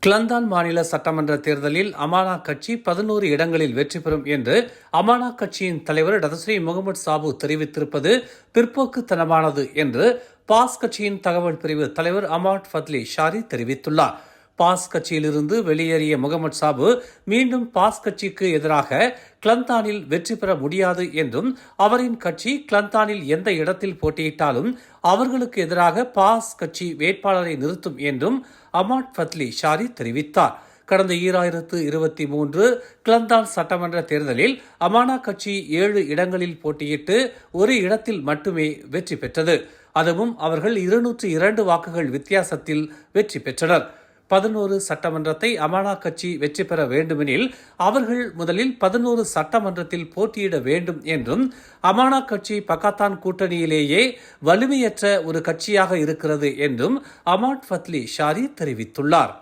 கிளந்தான் மாநில சட்டமன்ற தேர்தலில் அமானா கட்சி 11 இடங்களில் வெற்றி பெறும் என்று அமானா கட்சியின் தலைவர் டதஸ்ரீ முகமது சாபு தெரிவித்திருப்பது பிற்போக்குத்தனமானது என்று பாஸ் கட்சியின் தகவல் பிரிவு தலைவர் அமாட் ஃபத்லி ஷாரி தெரிவித்துள்ளார். பாஸ் கட்சியிலிருந்து வெளியேறிய முகமது சாபு மீண்டும் பாஸ் கட்சிக்கு எதிராக கிளந்தானில் வெற்றி பெற முடியாது என்றும் அவரின் கட்சி கிளந்தானில் எந்த இடத்தில் போட்டியிட்டாலும் அவர்களுக்கு எதிராக பாஸ் கட்சி வேட்பாளரை நிறுத்தும் என்றும் அமாட் ஃபத்லி ஷாரி தெரிவித்தார். கடந்த 2023 கிளந்தான் சட்டமன்ற தேர்தலில் அமானா கட்சி 7 இடங்களில் போட்டியிட்டு ஒரு இடத்தில் மட்டுமே வெற்றி பெற்றது. அதுவும் அவர்கள் 202 வாக்குகள் வித்தியாசத்தில் வெற்றி பெற்றனர். 11 சட்டமன்றத்தை அமானா கட்சி வெற்றி பெற வேண்டுமெனில் அவர்கள் முதலில் 11 சட்டமன்றத்தில் போட்டியிட வேண்டும் என்றும் அமானா கட்சி பக்காத்தான் கூட்டணியிலேயே வலிமையற்ற ஒரு கட்சியாக இருக்கிறது என்றும் அமாட் ஃபத்லி ஷாரி தெரிவித்துள்ளார்.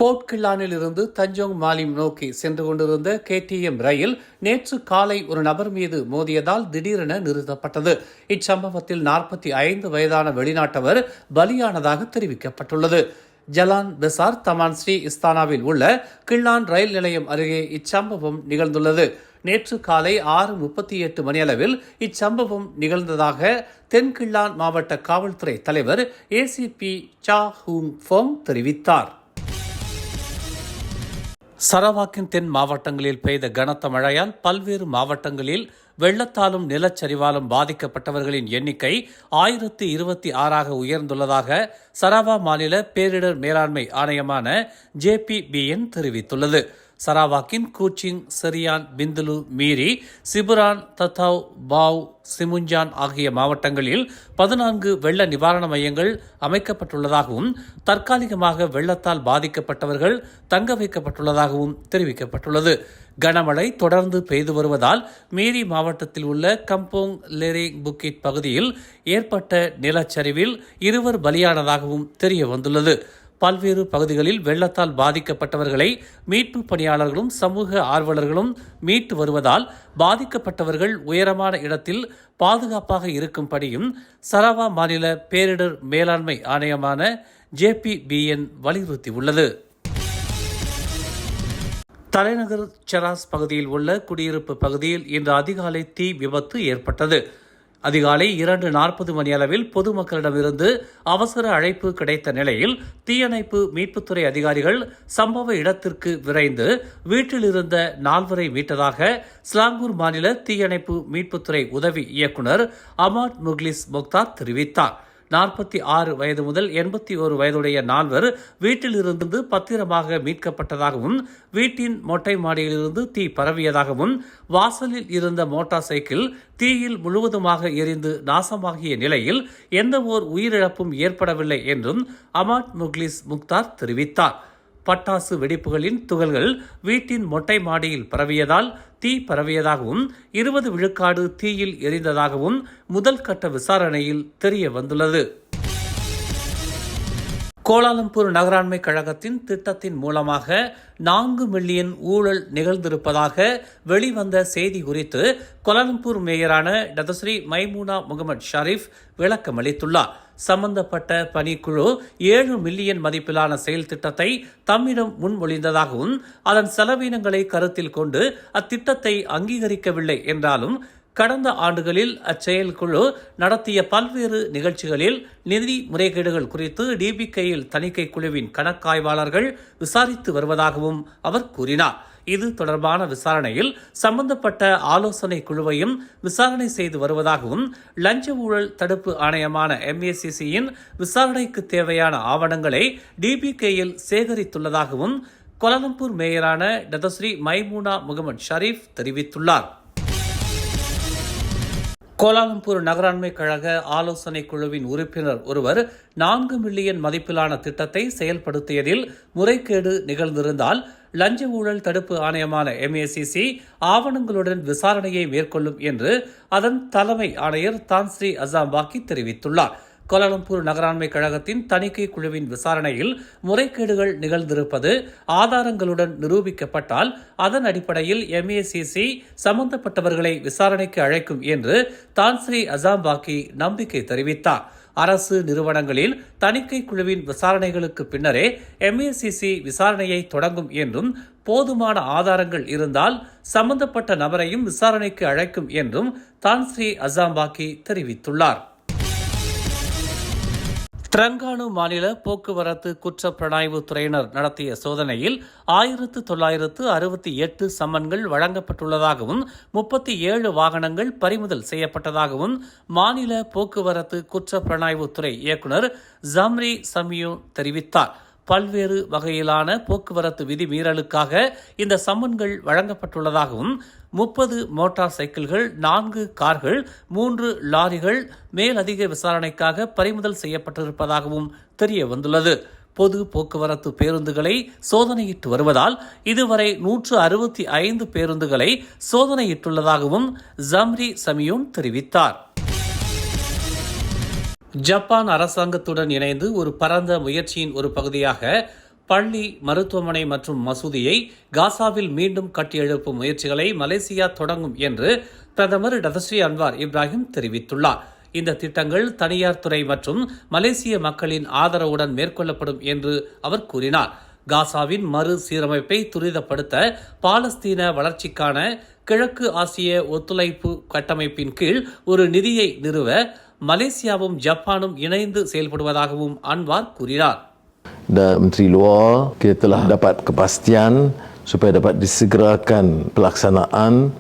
போர்ட் கில்லானில் இருந்து தஞ்சோங் மாலிம் நோக்கி சென்று கொண்டிருந்த KTM ரயில் நேற்று காலை ஒரு நபர் மீது மோதியதால் திடீரென நிறுத்தப்பட்டது. இச்சம்பவத்தில் 45 வயதான வெளிநாட்டவர் பலியானதாக தெரிவிக்கப்பட்டுள்ளது. ஜலான் பெசார் தமான் ஸ்ரீ இஸ்தானாவில் உள்ள கில்லான் ரயில் நிலையம் அருகே இச்சம்பவம் நிகழ்ந்துள்ளது. நேற்று காலை 6:38 மணியளவில் இச்சம்பவம் நிகழ்ந்ததாக தென் கில்லான் மாவட்ட காவல்துறை தலைவர் ACP சா ஹூங் ஃபோங் தெரிவித்தார். சரவாக்கின் தென் மாவட்டங்களில் பெய்த கனத்த மழையால் பல்வேறு மாவட்டங்களில் வெள்ளத்தாலும் நிலச்சரிவாலும் பாதிக்கப்பட்டவர்களின் எண்ணிக்கை 1026 உயர்ந்துள்ளதாக சரவா மாநில பேரிடர் மேலாண்மை ஆணையமான JPBN தெரிவித்துள்ளது. சரவாக்கின் கூச்சிங், செரியான், பிந்துலு, மீரி, சிபுரான், தத்தாவ், பாவ், சிமுஞ்சான் ஆகிய மாவட்டங்களில் 14 வெள்ள நிவாரண மையங்கள் அமைக்கப்பட்டுள்ளதாகவும் தற்காலிகமாக வெள்ளத்தால் பாதிக்கப்பட்டவர்கள் தங்க வைக்கப்பட்டுள்ளதாகவும் தெரிவிக்கப்பட்டுள்ளது. கனமழை தொடர்ந்து பெய்து வருவதால் மீரி மாவட்டத்தில் உள்ள கம்போங் லேரிங் புக்கிட் பகுதியில் ஏற்பட்ட நிலச்சரிவில் 2 பலியானதாகவும் தெரிய வந்துள்ளது. பல்வேறு பகுதிகளில் வெள்ளத்தால் பாதிக்கப்பட்டவர்களை மீட்பு பணியாளர்களும் சமூக ஆர்வலர்களும் மீட்டு வருவதால் பாதிக்கப்பட்டவர்கள் உயரமான இடத்தில் பாதுகாப்பாக இருக்கும்படியும் சரவா மாநில பேரிடர் மேலாண்மை ஆணையமான JPBN வலியுறுத்தியுள்ளது. தலைநகர் செராஸ் பகுதியில் உள்ள குடியிருப்பு பகுதியில் இன்று அதிகாலை தீ விபத்து ஏற்பட்டது. அதிகாலை 2:40 மணியளவில் பொதுமக்களிடமிருந்து அவசர அழைப்பு கிடைத்த நிலையில் தீயணைப்பு மீட்புத்துறை அதிகாரிகள் சம்பவ இடத்திற்கு விரைந்து வீட்டில் இருந்த 4 மீட்டதாக ஸ்லாங்கூர் மாநில தீயணைப்பு மீட்புத்துறை உதவி இயக்குநர் அமாட் முக்லிஸ் முக்தார் தெரிவித்தார். 46 வயது முதல் 81 வயதுடைய 4 வீட்டில் இருந்து பத்திரமாக மீட்கப்பட்டதாகவும் வீட்டின் மொட்டை மாடியிலிருந்து தீ பரவியதாகவும் வாசலில் இருந்த மோட்டார் சைக்கிள் தீயில் முழுவதுமாக எரிந்து நாசமாகிய நிலையில் எந்த ஓர் உயிரிழப்பும் ஏற்படவில்லை என்றும் அமாட் முக்லிஸ் முக்தார் தெரிவித்தார். பட்டாசு வெடிப்புகளின் துகள்கள் வீட்டின் மொட்டை மாடியில் பரவியதால் தீ பரவியதாகவும் 20 விழுக்காடு தீயில் எரிந்ததாகவும் முதல் கட்ட விசாரணையில் தெரிய வந்துள்ளது. கோலாலம்பூர் நகராண்மை கழகத்தின் திட்டத்தின் மூலமாக 4 மில்லியன் ஊழல் நிகழ்ந்திருப்பதாக வெளிவந்த செய்தி குறித்து கோலாலம்பூர் மேயரான டதஸ்ரீ மைமூனா முகமது ஷரீப் விளக்கம் அளித்துள்ளார். சம்பந்தப்பட்ட பணிக்குழு 7 மில்லியன் மதிப்பிலான செயல் திட்டத்தை தம்மிடம் முன்மொழிந்ததாகவும் அதன் செலவினங்களை கருத்தில் கொண்டு அத்திட்டத்தை அங்கீகரிக்கவில்லை என்றாலும் கடந்த ஆண்டுகளில் அச்செயல்குழு நடத்திய பல்வேறு நிகழ்ச்சிகளில் நிதி முறைகேடுகள் குறித்து DBKயில் தணிக்கை குழுவின் கணக்காய்வாளர்கள் விசாரித்து வருவதாகவும் அவர் கூறினார். இது தொடர்பான விசாரணையில் சம்பந்தப்பட்ட ஆலோசனை குழுவையும் விசாரணை செய்து வருவதாகவும் லஞ்ச ஊழல் தடுப்பு ஆணையமான MACCயின் விசாரணைக்கு தேவையான ஆவணங்களை DBKயில் சேகரித்துள்ளதாகவும் கோலாலம்பூர் மேயரான டதஸ்ரீ மைமூனா முகமது ஷரீப் தெரிவித்துள்ளார். கோலாலம்பூர் நகராண்மை கழக ஆலோசனை குழுவின் உறுப்பினர் ஒருவர் 4 மில்லியன் மதிப்பிலான திட்டத்தை செயல்படுத்தியதில் முறைகேடு நிகழ்ந்திருந்தால் லஞ்ச ஊழல் தடுப்பு ஆணையமான MACC ஆவணங்களுடன் விசாரணையை மேற்கொள்ளும் என்று அதன் தலைமை ஆணையர் தான்ஸ்ரீ அசாம்பாக்கி தெரிவித்துள்ளார். கோலாலம்பூர் நகராண்மை கழகத்தின் தணிக்கை குழுவின் விசாரணையில் முறைகேடுகள் நிகழ்ந்திருப்பது ஆதாரங்களுடன் நிரூபிக்கப்பட்டால் அதன் அடிப்படையில் MACC சம்பந்தப்பட்டவர்களை விசாரணைக்கு அழைக்கும் என்று தான்ஸ்ரீ அசாம்பாக்கி நம்பிக்கை தெரிவித்தார். அரசு நிறுவனங்களில் தணிக்கை குழுவின் விசாரணைகளுக்கு பின்னரே MACC விசாரணையை தொடங்கும் என்றும் போதுமான ஆதாரங்கள் இருந்தால் சம்பந்தப்பட்ட நபரையும் விசாரணைக்கு அழைக்கும் என்றும் தான் ஸ்ரீ அசாம்பாக்கி தெரிவித்துள்ளார். தெலங்கானா மாநில போக்குவரத்து குற்றப்புலனாய்வு துறையினர் நடத்திய சோதனையில் 1968 சம்மன்கள் வழங்கப்பட்டுள்ளதாகவும் 37 வாகனங்கள் பறிமுதல் செய்யப்பட்டதாகவும் மாநில போக்குவரத்து குற்றப்புலனாய்வு துறை இயக்குநர் ஜம்ரி சமியூ தெரிவித்தார். பல்வேறு வகையிலான போக்குவரத்து விதி மீறலுக்காக இந்த சம்மன்கள் வழங்கப்பட்டுள்ளதாகவும் 30 மோட்டார் சைக்கிள்கள், 4 கார்கள், 3 லாரிகள் மேலதிக விசாரணைக்காக பறிமுதல் செய்யப்பட்டிருப்பதாகவும் தெரிய வந்துள்ளது. பொது போக்குவரத்து பேருந்துகளை சோதனையிட்டு வருவதால் இதுவரை 165 பேருந்துகளை சோதனையிட்டுள்ளதாகவும் ஜம்ரி சமியூன் தெரிவித்தார். ஜப்பான் அரசாங்கத்துடன் இணைந்து ஒரு பரந்த முயற்சியின் ஒரு பகுதியாக பள்ளி, மருத்துவமனை மற்றும் மசூதியை காசாவில் மீண்டும் கட்டியெழுப்பும் முயற்சிகளை மலேசியா தொடங்கும் என்று பிரதமர் டதஸ்ரீ அன்வார் இப்ராஹிம் தெரிவித்துள்ளார். இந்த திட்டங்கள் தனியார் துறை மற்றும் மலேசிய மக்களின் ஆதரவுடன் மேற்கொள்ளப்படும் என்று அவர் கூறினார். காசாவின் மறு சீரமைப்பை துரிதப்படுத்த பாலஸ்தீன வளர்ச்சிக்கான கிழக்கு ஆசிய ஒத்துழைப்பு கட்டமைப்பின் கீழ் ஒரு நிதியை நிறுவ மலேசியாவும் ஜப்பானும் இணைந்து செயல்படுவதாகவும் அன்வார் கூறினார். Dan Menteri Luar, kita telah dapat kepastian supaya dapat disegerakan pelaksanaan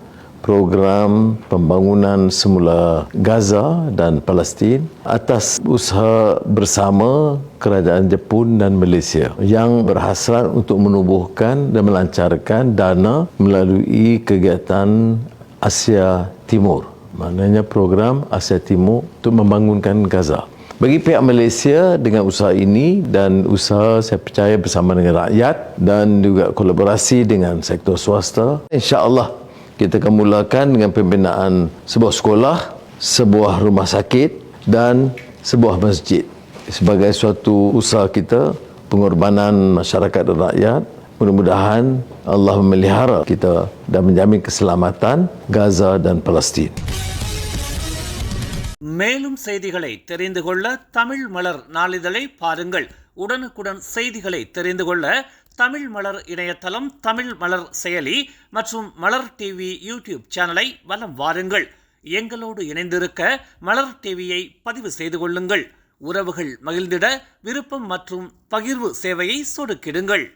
program pembangunan semula Gaza dan Palestin atas usaha bersama kerajaan Jepun dan Malaysia yang berhasrat untuk menubuhkan dan melancarkan dana melalui kegiatan Asia Timur. Maknanya program Asia Timur untuk membangunkan Gaza. Bagi pihak Malaysia dengan usaha ini dan usaha saya percaya bersama dengan rakyat dan juga kolaborasi dengan sektor swasta, insya-Allah kita akan mulakan dengan pembinaan sebuah sekolah, sebuah rumah sakit dan sebuah masjid. Sebagai suatu usaha kita, pengorbanan masyarakat dan rakyat, mudah-mudahan Allah memelihara kita dan menjamin keselamatan Gaza dan Palestin. மேலும் செய்திகளை தெரிந்து கொள்ள தமிழ் மலர் நாளிதழை பாருங்கள். உடனுக்குடன் செய்திகளை தெரிந்து கொள்ள தமிழ் மலர் இணையதளம், தமிழ் மலர் செயலி மற்றும் மலர் டிவி யூடியூப் சேனலை வலம் வாருங்கள். எங்களோடு இணைந்திருக்க மலர் டிவியை பதிவு செய்து கொள்ளுங்கள். உறவுகள் மகிழ்ந்திட விருப்பம் மற்றும் பகிர்வு சேவையை சொடுக்கிடுங்கள்.